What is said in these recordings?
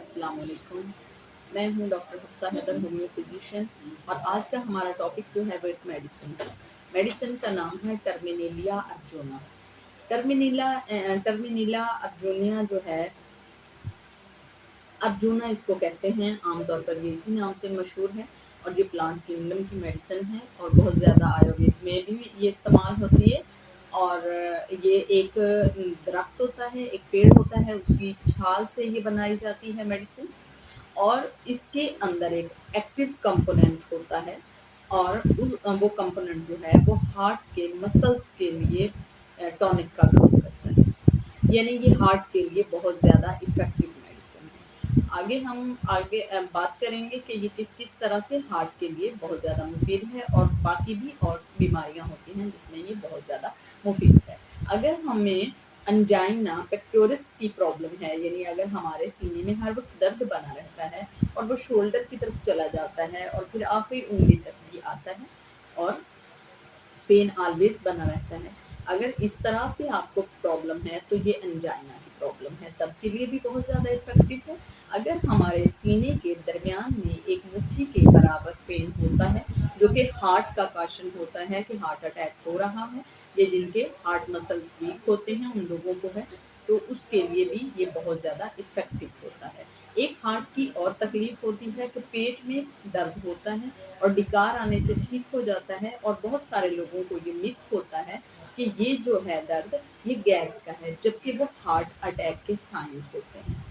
अस्सलाम वालेकुम। मैं हूँ doctor Hafsa Haider, homeo physician, और आज का हमारा टॉपिक जो है वो एक मेडिसिन है। मेडिसिन का नाम है टर्मिनेलिया अर्जुना। टर्मिनेलिया अर्जुनिया जो है, अर्जुना इसको कहते हैं, आमतौर पर ये इसी नाम से मशहूर है। और ये प्लांट किंगडम की मेडिसिन है और बहुत ज़्यादा आयुर्वेद में भी ये इस्तेमाल होती है। और ये एक दरख्त होता है, एक पेड़ होता है, उसकी छाल से ये बनाई जाती है मेडिसिन। और इसके अंदर एक एक्टिव कंपोनेंट होता है, और वो कंपोनेंट जो है वो हार्ट के मसल्स के लिए टॉनिक का काम करता है। यानी ये हार्ट के लिए बहुत ज़्यादा इफेक्टिव मेडिसिन है। आगे बात करेंगे कि ये किस किस तरह से हार्ट के लिए बहुत ज़्यादा मुफीद है, और बाकी भी और बीमारियां होती हैं जिसमें ये बहुत ज़्यादा मुफीद है। अगर हमें अंजाइना पेक्टोरिस की प्रॉब्लम है, यानी अगर हमारे सीने में हर वक्त दर्द बना रहता है और वो शोल्डर की तरफ चला जाता है और फिर आखिरी उंगली तक भी आता है और पेन ऑलवेज बना रहता है, अगर इस तरह से आपको प्रॉब्लम है तो ये अंजाइना की प्रॉब्लम है, तब के लिए भी बहुत ज़्यादा इफेक्टिव है। अगर हमारे सीने के दरमियान में एक मुट्ठी के बराबर पेन होता है जो कि हार्ट का काशन होता है कि हार्ट अटैक हो रहा है, ये जिनके हार्ट मसल्स वीक होते हैं उन लोगों को है, तो उसके लिए भी ये बहुत ज़्यादा इफेक्टिव होता है। एक हार्ट की और तकलीफ होती है कि पेट में दर्द होता है और डिकार आने से ठीक हो जाता है, और बहुत सारे लोगों को ये मिथ होता है कि ये जो है दर्द ये गैस का है, जबकि वो हार्ट अटैक के साइंस होते हैं।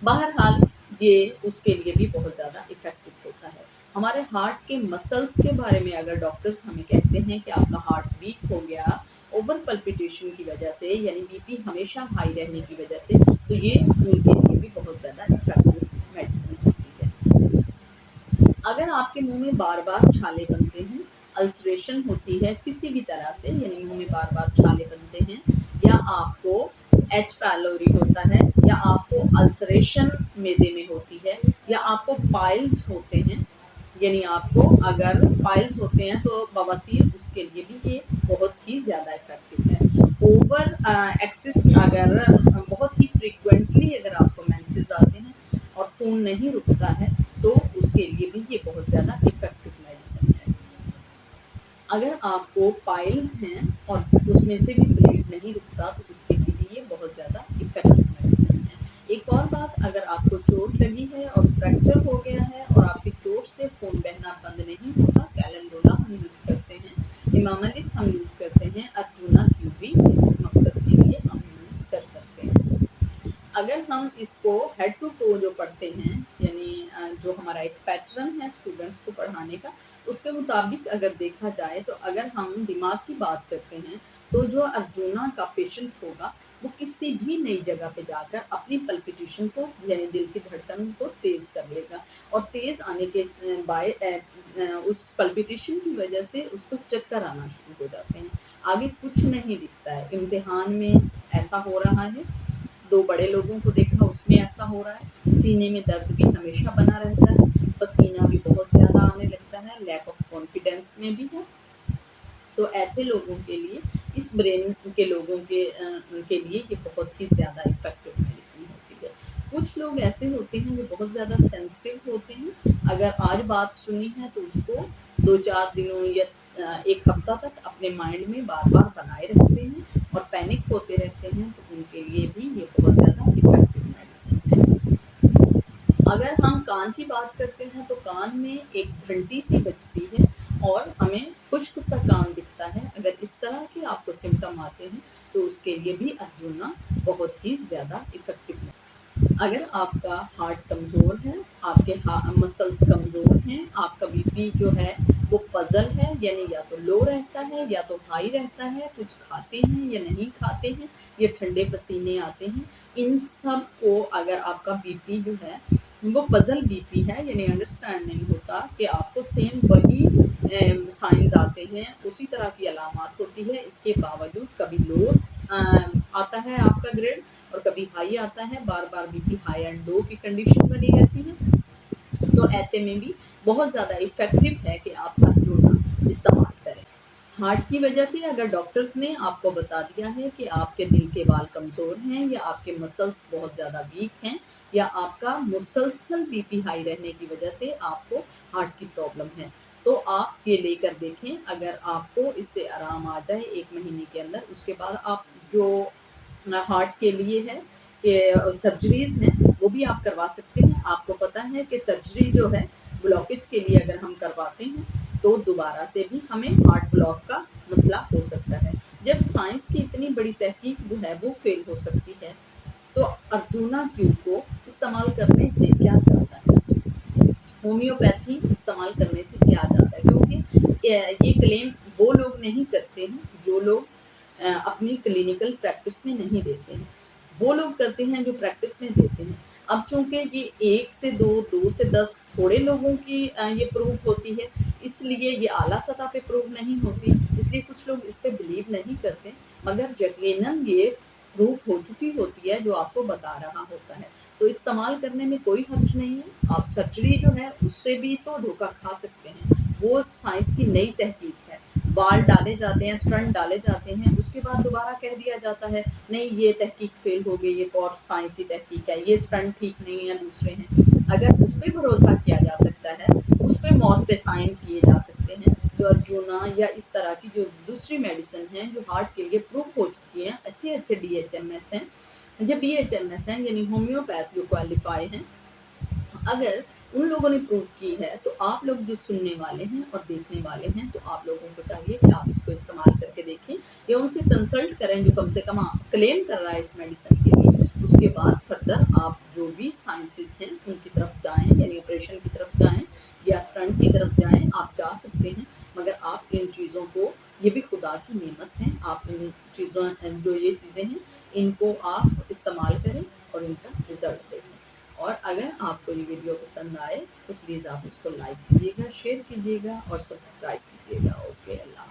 बहरहाल ये उसके लिए भी बहुत ज़्यादा इफेक्टिव होता है। हमारे हार्ट के मसल्स के बारे में अगर डॉक्टर्स हमें कहते हैं कि आपका हार्ट वीक हो गया ओवर पल्पिटेशन की वजह से, यानी बीपी हमेशा हाई रहने की वजह से, तो ये उनके लिए भी बहुत ज़्यादा इफेक्टिव मेडिसिन होती है। अगर आपके मुंह में बार बार छाले बनते हैं, अल्सरेशन होती है किसी भी तरह से, यानी मुंह में बार बार छाले बनते हैं, या आपको एच पैलोरी होता है, या आपको अल्सरेशन मैदे में होती है, या आपको पाइल्स होते हैं, यानी आपको अगर पाइल्स होते हैं तो बवासीर, उसके लिए भी ये बहुत ही ज़्यादा इफेक्टिव है। ओवर एक्सेस, अगर बहुत ही फ्रीक्वेंटली अगर आपको मेंसेस आते हैं और खून नहीं रुकता है, तो उसके लिए भी ये बहुत ज़्यादा इफेक्टिव मेडिसिन है। अगर आपको पाइल्स हैं और उसमें से भी ब्लीड नहीं रुकता, तो उसके लिए भी ये बहुत ज़्यादा इफेक्टिव मेडिसिन है। एक और बात, अगर आपको चोट लगी है और फ्रैक्चर हो गया है और आपकी चोट से खून बहना बंद नहीं होता, कैलेंडोला हम यूज़ करते हैं, इमामलिस हम यूज़ करते हैं, अर्जुना क्यूबी इस मकसद के लिए हम यूज़ कर सकते हैं। अगर हम इसको हेड टू टो जो पढ़ते हैं, यानी जो हमारा एक पैटर्न है स्टूडेंट्स को पढ़ाने का, उसके मुताबिक अगर देखा जाए, तो अगर हम दिमाग की बात करते हैं, तो जो अर्जुना का पेशेंट होगा वो किसी भी नई जगह पे जाकर अपनी पल्पिटेशन को, यानी दिल की धड़कन को तेज़ कर लेगा, और तेज़ आने के उस पल्पिटेशन की वजह से उसको चक्कर आना शुरू हो जाते हैं। आगे कुछ नहीं दिखता है। इम्तिहान में ऐसा हो रहा है, 2 बड़े लोगों को देखा उसमें ऐसा हो रहा है, सीने में दर्द भी हमेशा बना रहता है, पसीना भी बहुत ज़्यादा आने लगता है, लैक ऑफ कॉन्फिडेंस में भी है। तो ऐसे लोगों के लिए, इस ब्रेन के लोगों के लिए ये बहुत ही ज़्यादा इफेक्टिव मेडिसिन होती है। कुछ लोग ऐसे होते हैं जो बहुत ज़्यादा सेंसिटिव होते हैं, अगर आज बात सुनी है तो उसको 2-4 दिनों या 1 हफ्ता तक अपने माइंड में बार बार बनाए रखते हैं और पैनिक होते रहते हैं, तो उनके लिए भी ये बहुत ज़्यादा इफेक्टिव मेडिसिन है। अगर हम कान की बात करते हैं, तो कान में एक घंटी सी बजती है और हमें खुश्क सा कान दिखता है। अगर इस तरह के आपको सिम्टम आते हैं, तो उसके लिए भी अर्जुना बहुत ही ज़्यादा इफेक्टिव है। अगर आपका हार्ट कमज़ोर है, आपके मसल्स कमज़ोर हैं, आपका बीपी जो है वो पजल है, यानी या तो लो रहता है या तो हाई रहता है, कुछ खाते हैं या नहीं खाते हैं, या ठंडे पसीने आते हैं, इन सब को, अगर आपका बीपी जो है वो पजल बीपी है, यानी अंडरस्टैंड नहीं होता कि आपको सेम वही साइंस आते हैं, उसी तरह की अलामात होती है, इसके बावजूद कभी लो आता है आपका ग्रेड और कभी हाई आता है, बार बार बीपी हाई एंड लो की कंडीशन बनी रहती है, तो ऐसे में भी बहुत ज़्यादा इफेक्टिव है कि आप अर्जुना इस्तेमाल करें। हार्ट की वजह से अगर डॉक्टर्स ने आपको बता दिया है कि आपके दिल के बाल कमज़ोर हैं या आपके मसल्स बहुत ज़्यादा वीक हैं या आपका मुसलसल बीपी हाई रहने की वजह से आपको हार्ट की प्रॉब्लम है, तो आप ये लेकर देखें। अगर आपको इससे आराम आ जाए 1 महीने के अंदर, उसके बाद आप जो हार्ट के लिए है कि सर्जरीज़ हैं, वो भी आप करवा सकते हैं। आपको पता है कि सर्जरी जो है ब्लॉकेज के लिए अगर हम करवाते हैं, तो दोबारा से भी हमें हार्ट ब्लॉक का मसला हो सकता है। जब साइंस की इतनी बड़ी तहकीक जो है वो फेल हो सकती है, तो अर्जुना क्यू को इस्तेमाल करने से क्या जाता है, होम्योपैथी इस्तेमाल करने से क्या जाता है, क्योंकि ये क्लेम वो लोग नहीं करते हैं जो लोग अपनी क्लिनिकल प्रैक्टिस में नहीं देते हैं, वो लोग करते हैं जो प्रैक्टिस में देते हैं। अब चूंकि ये 1 से 2, 2 से 10 थोड़े लोगों की ये प्रूफ होती है, इसलिए ये आला सतह पे प्रूव नहीं होती, इसलिए कुछ लोग इस पे बिलीव नहीं करते, मगर यकीनन ये प्रूफ हो चुकी होती है जो आपको बता रहा होता है। तो इस्तेमाल करने में कोई हर्ज नहीं है। आप सर्जरी जो है उससे भी तो धोखा खा सकते हैं, वो साइंस की नई तहकीक है। बाल डाले जाते हैं, स्टंट डाले जाते हैं, उसके बाद दोबारा कह दिया जाता है नहीं ये तहकीक फेल हो गई, ये और साइंसी तहकीक है, ये स्टंट ठीक नहीं है, दूसरे हैं। अगर उस पर भरोसा किया जा सकता है, उस पर मौत पे साइन किए जा सकते हैं, तो अर्जुना या इस तरह की जो दूसरी मेडिसिन है जो हार्ट के लिए प्रूफ हो चुकी है, अच्छे अच्छे DHMS हैं या BHMS हैं, यानी होम्योपैथ जो क्वालिफाई हैं, अगर उन लोगों ने प्रूव की है, तो आप लोग जो सुनने वाले हैं और देखने वाले हैं, तो आप लोगों को चाहिए कि आप इसको इस्तेमाल करके देखें या उनसे कंसल्ट करें जो कम से कम क्लेम कर रहा है इस मेडिसिन के लिए। उसके बाद फर्दर आप जो भी साइंसेस हैं उनकी तरफ जाएं, यानी ऑपरेशन की तरफ जाएं या स्टंट की तरफ जाएं, आप जा सकते हैं। मगर आप इन चीज़ों को, ये भी खुदा की नेमत है, आप इन चीज़ों जो ये चीज़ें हैं इनको आप इस्तेमाल करें और इनका रिजल्ट देखें। और अगर आपको ये वीडियो पसंद आए तो प्लीज़ आप इसको लाइक कीजिएगा, शेयर कीजिएगा और सब्सक्राइब कीजिएगा। ओके, अल्लाह।